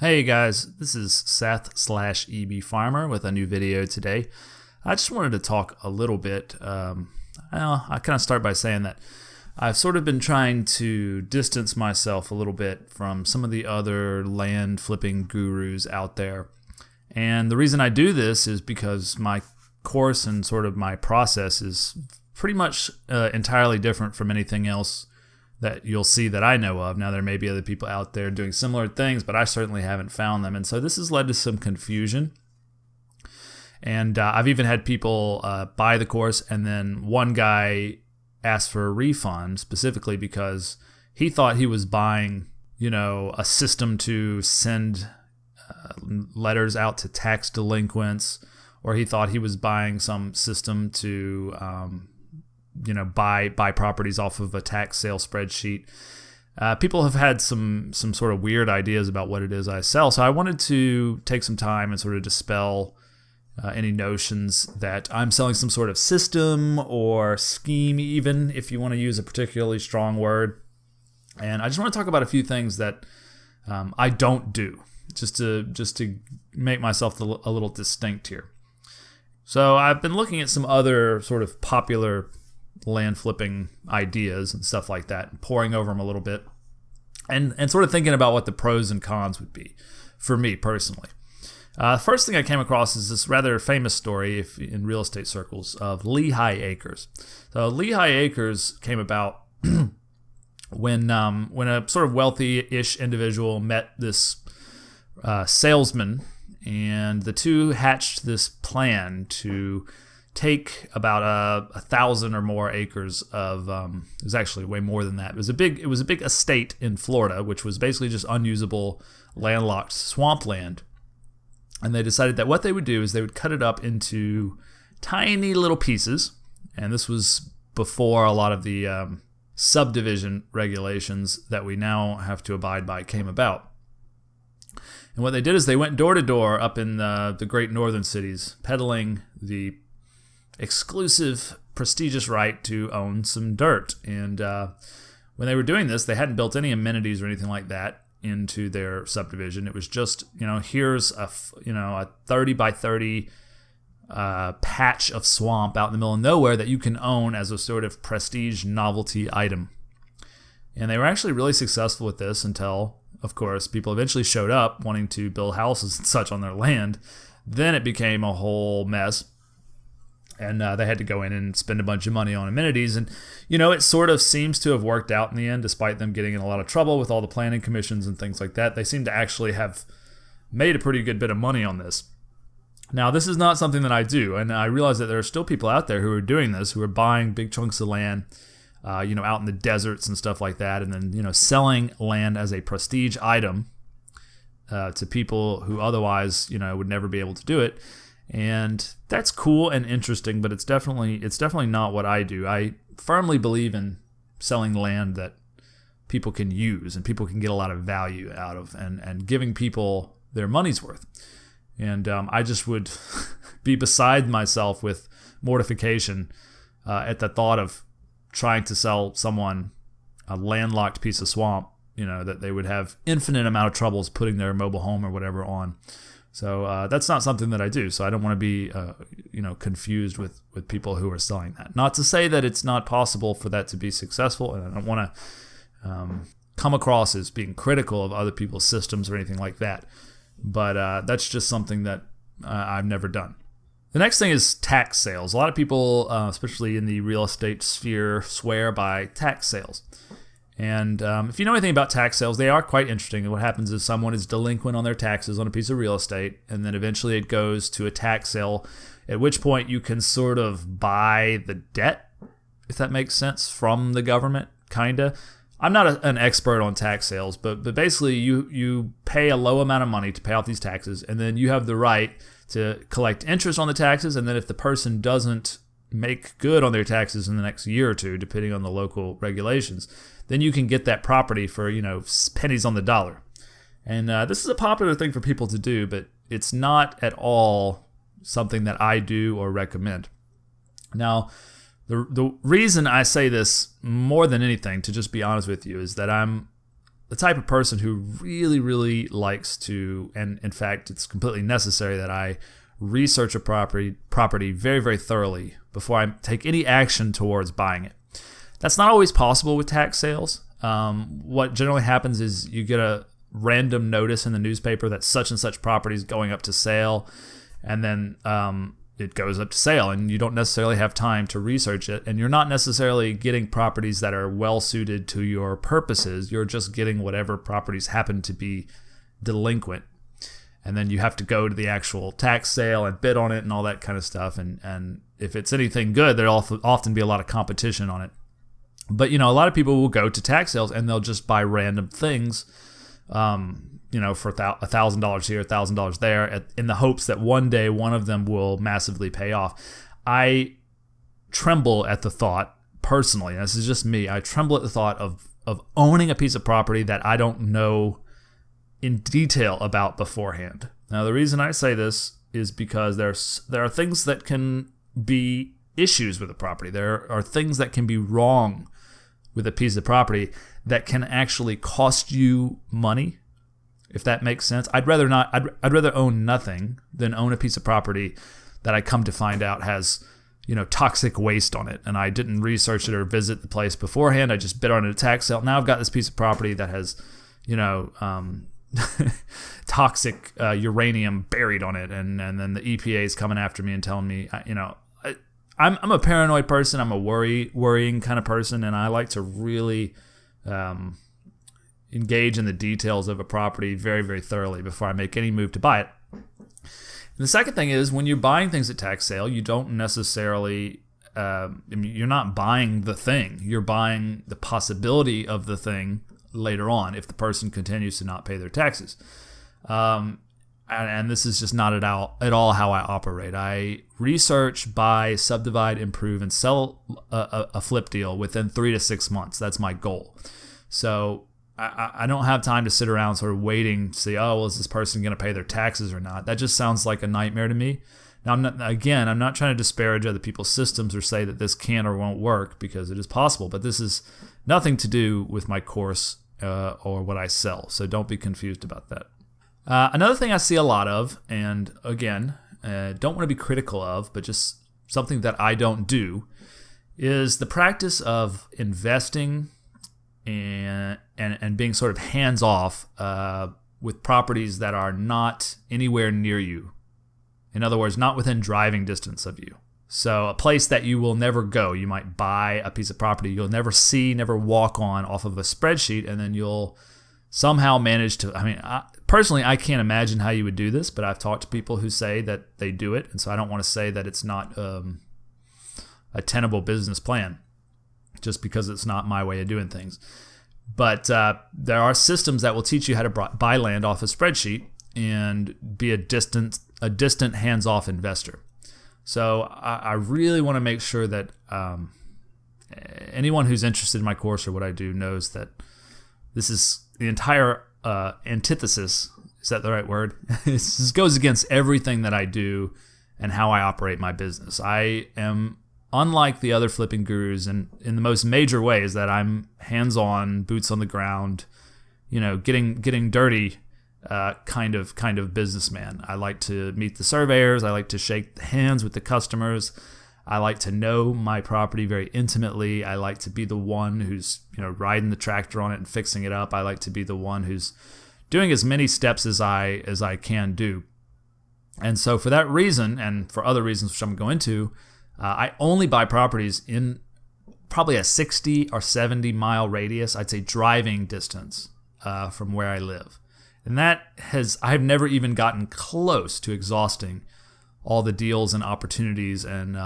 Hey guys, this is Seth/EB Farmer with a new video today. I just wanted to talk a little bit. I kind of start by saying that I've sort of been trying to distance myself a little bit from some of the other land flipping gurus out there. And the reason I do this is because my course and sort of my process is pretty much entirely different from anything else that you'll see that I know of. Now, there may be other people out there doing similar things, but I certainly haven't found them. And so this has led to some confusion. And I've even had people buy the course, and then one guy asked for a refund specifically because he thought he was buying, a system to send letters out to tax delinquents, or he thought he was buying some system to buy properties off of a tax sale spreadsheet. People have had some sort of weird ideas about what it is I sell. So I wanted to take some time and sort of dispel any notions that I'm selling some sort of system or scheme, even if you want to use a particularly strong word. And I just want to talk about a few things that I don't do, just to make myself a little distinct here. So I've been looking at some other sort of popular land flipping ideas and stuff like that, and poring over them a little bit, and sort of thinking about what the pros and cons would be for me personally. First thing I came across is this rather famous story in real estate circles of Lehigh Acres. So Lehigh Acres came about when a sort of wealthy-ish individual met this salesman, and the two hatched this plan to take about 1,000 or more acres of it was actually way more than that. It was a big estate in Florida, which was basically just unusable landlocked swampland. And they decided that what they would do is they would cut it up into tiny little pieces. And this was before a lot of the subdivision regulations that we now have to abide by came about. And what they did is they went door to door up in the great northern cities, peddling the exclusive, prestigious right to own some dirt. And when they were doing this, they hadn't built any amenities or anything like that into their subdivision. It was just, here's a 30 by 30 patch of swamp out in the middle of nowhere that you can own as a sort of prestige novelty item. And they were actually really successful with this until, of course, people eventually showed up wanting to build houses and such on their land. Then it became a whole mess. And they had to go in and spend a bunch of money on amenities. And, it sort of seems to have worked out in the end, despite them getting in a lot of trouble with all the planning commissions and things like that. They seem to actually have made a pretty good bit of money on this. Now, this is not something that I do. And I realize that there are still people out there who are doing this, who are buying big chunks of land, out in the deserts and stuff like that. And then, selling land as a prestige item to people who otherwise, would never be able to do it. And that's cool and interesting, but it's definitely not what I do. I firmly believe in selling land that people can use and people can get a lot of value out of, and giving people their money's worth. And I just would be beside myself with mortification at the thought of trying to sell someone a landlocked piece of swamp, that they would have infinite amount of troubles putting their mobile home or whatever on. So that's not something that I do. So I don't want to be, confused with people who are selling that. Not to say that it's not possible for that to be successful, and I don't want to come across as being critical of other people's systems or anything like that. But that's just something that I've never done. The next thing is tax sales. A lot of people, especially in the real estate sphere, swear by tax sales. And if you know anything about tax sales, they are quite interesting. What happens is someone is delinquent on their taxes on a piece of real estate, and then eventually it goes to a tax sale, at which point you can sort of buy the debt, if that makes sense, from the government, kind of. I'm not an expert on tax sales, but basically you pay a low amount of money to pay off these taxes, and then you have the right to collect interest on the taxes, and then if the person doesn't make good on their taxes in the next year or two, depending on the local regulations, then you can get that property for, pennies on the dollar. And this is a popular thing for people to do, but it's not at all something that I do or recommend. Now, the reason I say this more than anything, to just be honest with you, is that I'm the type of person who really, really likes to, and in fact, it's completely necessary that I research a property very, very thoroughly before I take any action towards buying it. That's not always possible with tax sales. What generally happens is you get a random notice in the newspaper that such and such property is going up to sale, and then it goes up to sale, and you don't necessarily have time to research it, and you're not necessarily getting properties that are well suited to your purposes. You're just getting whatever properties happen to be delinquent, and then you have to go to the actual tax sale and bid on it and all that kind of stuff, and if it's anything good, there'll often be a lot of competition on it. But a lot of people will go to tax sales and they'll just buy random things, for $1,000 here, $1,000 there, in the hopes that one day one of them will massively pay off. I tremble at the thought, personally, and this is just me, I tremble at the thought of owning a piece of property that I don't know in detail about beforehand. Now, the reason I say this is because there are things that can be issues with a property. There are things that can be wrong with a piece of property that can actually cost you money, if that makes sense. I'd rather own nothing than own a piece of property that I come to find out has, toxic waste on it, and I didn't research it or visit the place beforehand. I just bid on it at a tax sale. Now I've got this piece of property that has, toxic uranium buried on it, and then the EPA is coming after me and telling me, I'm a paranoid person. I'm a worrying kind of person, and I like to really engage in the details of a property very, very thoroughly before I make any move to buy it. And the second thing is, when you're buying things at tax sale, you don't necessarily, you're not buying the thing. You're buying the possibility of the thing later on if the person continues to not pay their taxes. And this is just not at all how I operate. I research, buy, subdivide, improve, and sell a flip deal within 3 to 6 months. That's my goal. So I don't have time to sit around sort of waiting to see, is this person going to pay their taxes or not? That just sounds like a nightmare to me. Now, I'm not trying to disparage other people's systems or say that this can or won't work, because it is possible. But this is nothing to do with my course or what I sell. So don't be confused about that. Another thing I see a lot of, and again, don't want to be critical of, but just something that I don't do, is the practice of investing and being sort of hands-off with properties that are not anywhere near you. In other words, not within driving distance of you. So a place that you will never go. You might buy a piece of property you'll never see, never walk on, off of a spreadsheet, and then you'll somehow manage to, personally, I can't imagine how you would do this, but I've talked to people who say that they do it, and so I don't want to say that it's not a tenable business plan, just because it's not my way of doing things. But there are systems that will teach you how to buy land off a spreadsheet and be a distant hands-off investor. So I really want to make sure that anyone who's interested in my course or what I do knows that this is the entire antithesis. Is that the right word? This goes against everything that I do and how I operate my business. I am unlike the other flipping gurus in the most major ways, that I'm hands-on, boots on the ground, getting dirty kind of businessman. I like to meet the surveyors. I like to shake hands with the customers. I like to know my property very intimately. I like to be the one who's riding the tractor on it and fixing it up. I like to be the one who's doing as many steps as I can do. And so for that reason, and for other reasons which I'm going to, I only buy properties in probably a 60 or 70 mile radius, I'd say driving distance from where I live. And I've never even gotten close to exhausting all the deals and opportunities and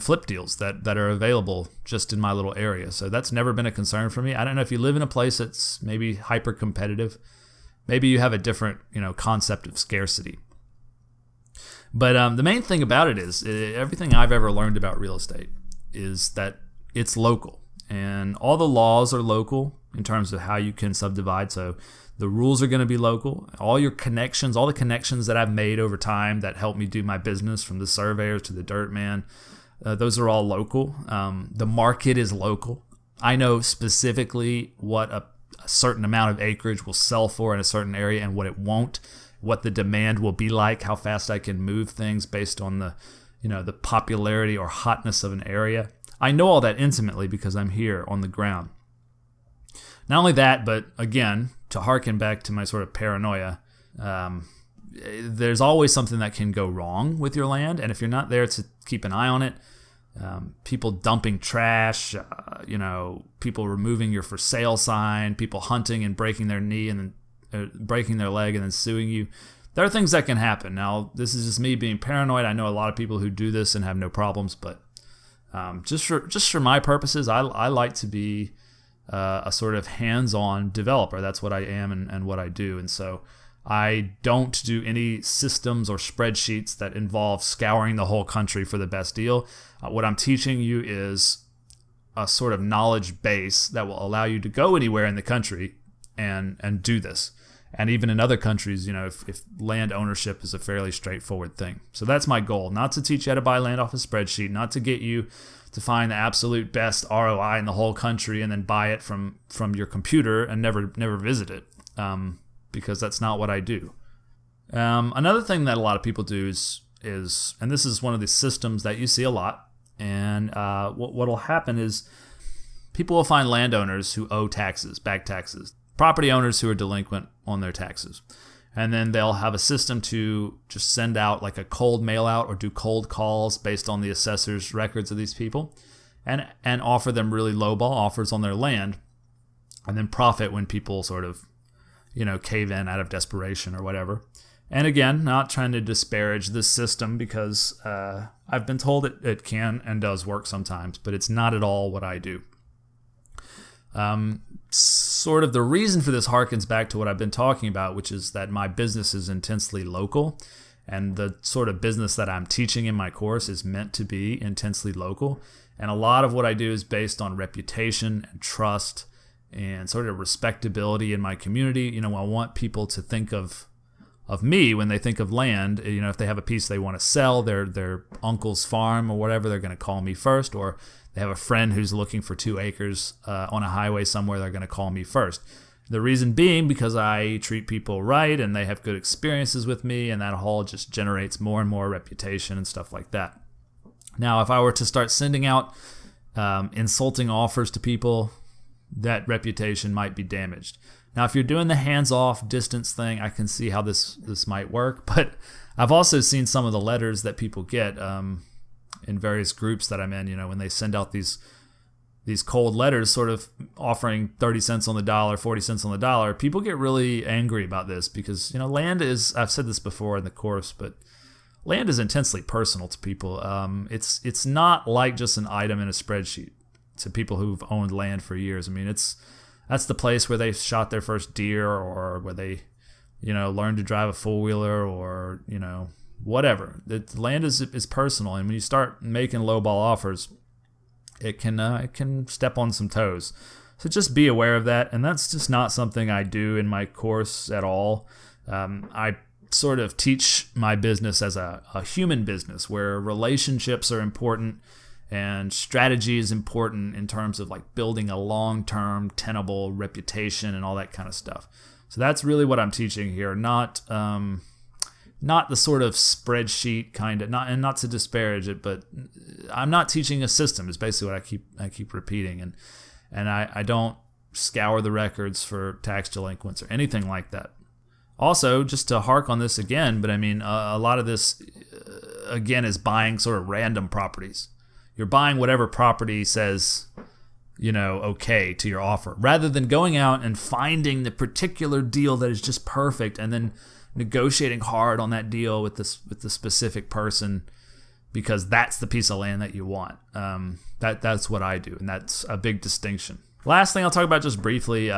flip deals that are available just in my little area. So that's never been a concern for me. I don't know if you live in a place that's maybe hyper competitive. Maybe you have a different concept of scarcity. But the main thing about it is, everything I've ever learned about real estate is that it's local. And all the laws are local in terms of how you can subdivide. So the rules are going to be local. All the connections that I've made over time that help me do my business, from the surveyors to the dirt man, those are all local. The market is local. I know specifically what a certain amount of acreage will sell for in a certain area and what it won't, what the demand will be like, how fast I can move things based on the popularity or hotness of an area. I know all that intimately because I'm here on the ground. Not only that, but again, to harken back to my sort of paranoia, there's always something that can go wrong with your land, and if you're not there to keep an eye on it, people dumping trash, people removing your for sale sign, people hunting and breaking their knee and then breaking their leg and then suing you. There are things that can happen. Now, this is just me being paranoid. I know a lot of people who do this and have no problems, but just for my purposes, I like to be a sort of hands-on developer. That's what I am and what I do. And so I don't do any systems or spreadsheets that involve scouring the whole country for the best deal. What I'm teaching you is a sort of knowledge base that will allow you to go anywhere in the country and do this. And even in other countries, if land ownership is a fairly straightforward thing. So that's my goal, not to teach you how to buy land off a spreadsheet, not to get you to find the absolute best ROI in the whole country and then buy it from your computer and never visit it, because that's not what I do. Another thing that a lot of people do is, and this is one of the systems that you see a lot, and what will happen is people will find landowners who owe taxes, back taxes, property owners who are delinquent on their taxes. And then they'll have a system to just send out like a cold mail out or do cold calls based on the assessor's records of these people and offer them really lowball offers on their land and then profit when people sort of, cave in out of desperation or whatever. And again, not trying to disparage this system because I've been told it can and does work sometimes, but it's not at all what I do. Sort of the reason for this harkens back to what I've been talking about, which is that my business is intensely local, and the sort of business that I'm teaching in my course is meant to be intensely local. And a lot of what I do is based on reputation and trust and sort of respectability in my community. I want people to think of me when they think of land. If they have a piece they want to sell, their uncle's farm or whatever, they're going to call me first, or they have a friend who's looking for 2 acres on a highway somewhere, they're going to call me first. The reason being because I treat people right and they have good experiences with me, and that all just generates more and more reputation and stuff like that. Now, if I were to start sending out insulting offers to people, that reputation might be damaged. Now, if you're doing the hands-off distance thing, I can see how this might work, but I've also seen some of the letters that people get in various groups that I'm in, when they send out these cold letters sort of offering 30 cents on the dollar, 40 cents on the dollar. People get really angry about this because, land is, I've said this before in the course, but land is intensely personal to people. It's not like just an item in a spreadsheet to people who've owned land for years. I mean, that's the place where they shot their first deer, or where they, learned to drive a four-wheeler, or, whatever. The land is personal, and when you start making lowball offers, it can step on some toes. So just be aware of that, and that's just not something I do in my course at all. I sort of teach my business as a human business where relationships are important and strategy is important in terms of like building a long-term tenable reputation and all that kind of stuff. So that's really what I'm teaching here, not the sort of spreadsheet kind of, not to disparage it, but I'm not teaching a system is basically what I keep repeating, and I don't scour the records for tax delinquents or anything like that. Also, just to hark on this again, but I mean, a lot of this, again, is buying sort of random properties. You're buying whatever property says, okay to your offer, rather than going out and finding the particular deal that is just perfect and then negotiating hard on that deal with the specific person because that's the piece of land that you want. That's what I do, and that's a big distinction. Last thing I'll talk about just briefly,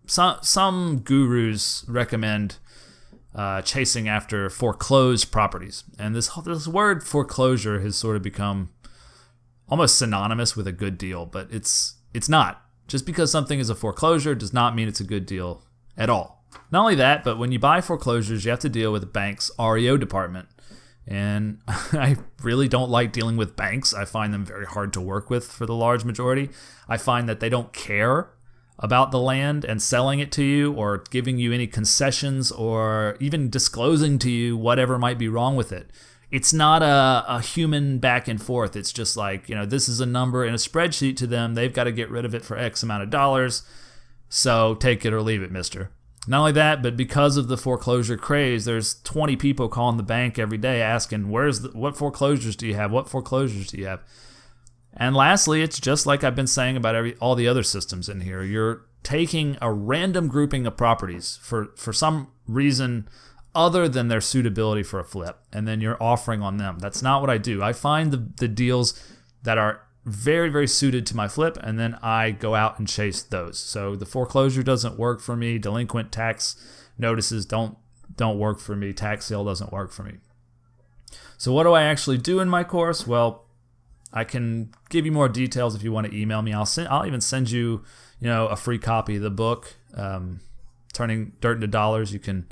some gurus recommend chasing after foreclosed properties, and this word foreclosure has sort of become almost synonymous with a good deal, but it's not. Just because something is a foreclosure does not mean it's a good deal at all. Not only that, but when you buy foreclosures, you have to deal with the bank's REO department, and I really don't like dealing with banks. I find them very hard to work with for the large majority. I find that they don't care about the land and selling it to you or giving you any concessions or even disclosing to you whatever might be wrong with it. It's not a human back and forth. It's just like, this is a number in a spreadsheet to them. They've got to get rid of it for X amount of dollars. So take it or leave it, mister. Not only that, but because of the foreclosure craze, there's 20 people calling the bank every day asking, what foreclosures do you have? What foreclosures do you have? And lastly, it's just like I've been saying about all the other systems in here. You're taking a random grouping of properties for some reason other than their suitability for a flip, and then you're offering on them. That's not what I do. I find the deals that are very, very suited to my flip, and then I go out and chase those. So the foreclosure doesn't work for me. Delinquent tax notices don't work for me. Tax sale doesn't work for me. So what do I actually do in my course? Well, I can give you more details if you want to email me. I'll even send you, a free copy of the book, Turning Dirt into Dollars. You can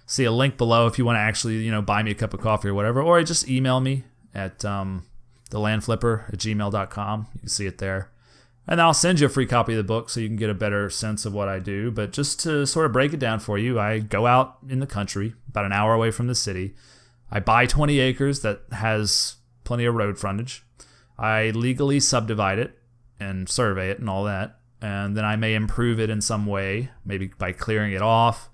see a link below if you want to actually, buy me a cup of coffee or whatever, or just email me at thelandflipper@gmail.com. You can see it there. And I'll send you a free copy of the book so you can get a better sense of what I do. But just to sort of break it down for you, I go out in the country, about an hour away from the city. I buy 20 acres that has plenty of road frontage. I legally subdivide it and survey it and all that. And then I may improve it in some way, maybe by clearing it off,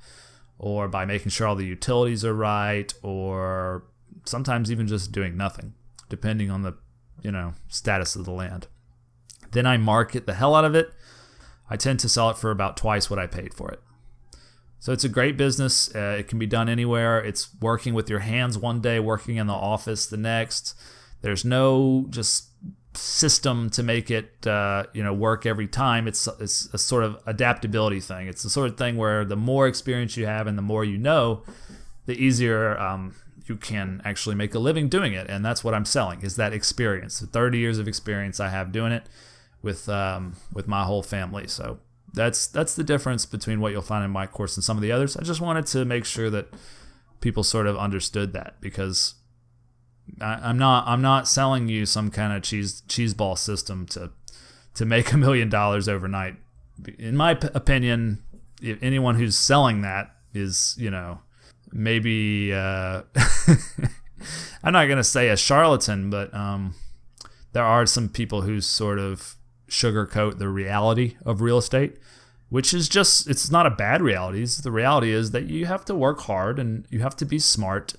or by making sure all the utilities are right, or sometimes even just doing nothing, depending on the status of the land. Then I market the hell out of it. I tend to sell it for about twice what I paid for it. So it's a great business. It can be done anywhere. It's working with your hands one day, working in the office the next. There's no just system to make it work every time. It's a sort of adaptability thing. It's the sort of thing where the more experience you have and the more you know, the easier you can actually make a living doing it. And that's what I'm selling, is that experience. The 30 years of experience I have doing it with my whole family. So that's the difference between what you'll find in my course and some of the others. I just wanted to make sure that people sort of understood that, because I'm not selling you some kind of cheese ball system to make $1 million overnight. In my opinion, if anyone who's selling that is, maybe I'm not going to say a charlatan, but there are some people who sort of sugarcoat the reality of real estate, which is just, it's not a bad reality. The reality is that you have to work hard and you have to be smart.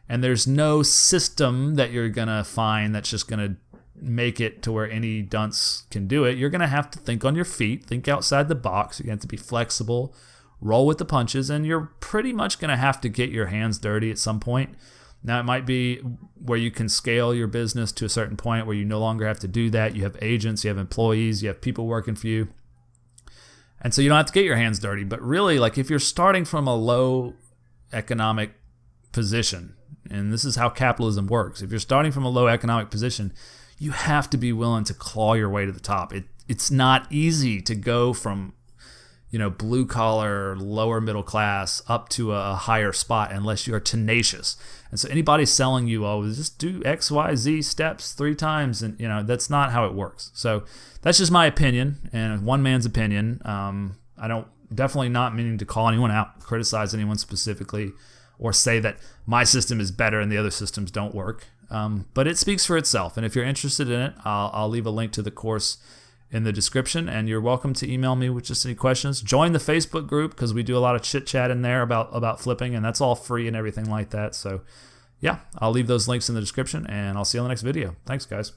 And there's no system that you're going to find that's just going to make it to where any dunce can do it. You're going to have to think on your feet, think outside the box. You're going to have to be flexible, roll with the punches, and you're pretty much going to have to get your hands dirty at some point. Now, it might be where you can scale your business to a certain point where you no longer have to do that. You have agents, you have employees, you have people working for you. And so you don't have to get your hands dirty. But really, like if you're starting from a low economic position, and this is how capitalism works. If you're starting from a low economic position, you have to be willing to claw your way to the top. It's not easy to go from, blue collar, lower middle class up to a higher spot unless you're tenacious. And so anybody selling you, just do X, Y, Z steps 3 times, and that's not how it works. So that's just my opinion, and one man's opinion. I don't definitely not meaning to call anyone out, criticize anyone specifically, or say that my system is better and the other systems don't work. But it speaks for itself. And if you're interested in it, I'll leave a link to the course in the description, and you're welcome to email me with just any questions. Join the Facebook group, because we do a lot of chit chat in there about flipping, and that's all free and everything like that. So yeah, I'll leave those links in the description, and I'll see you on the next video. Thanks, guys.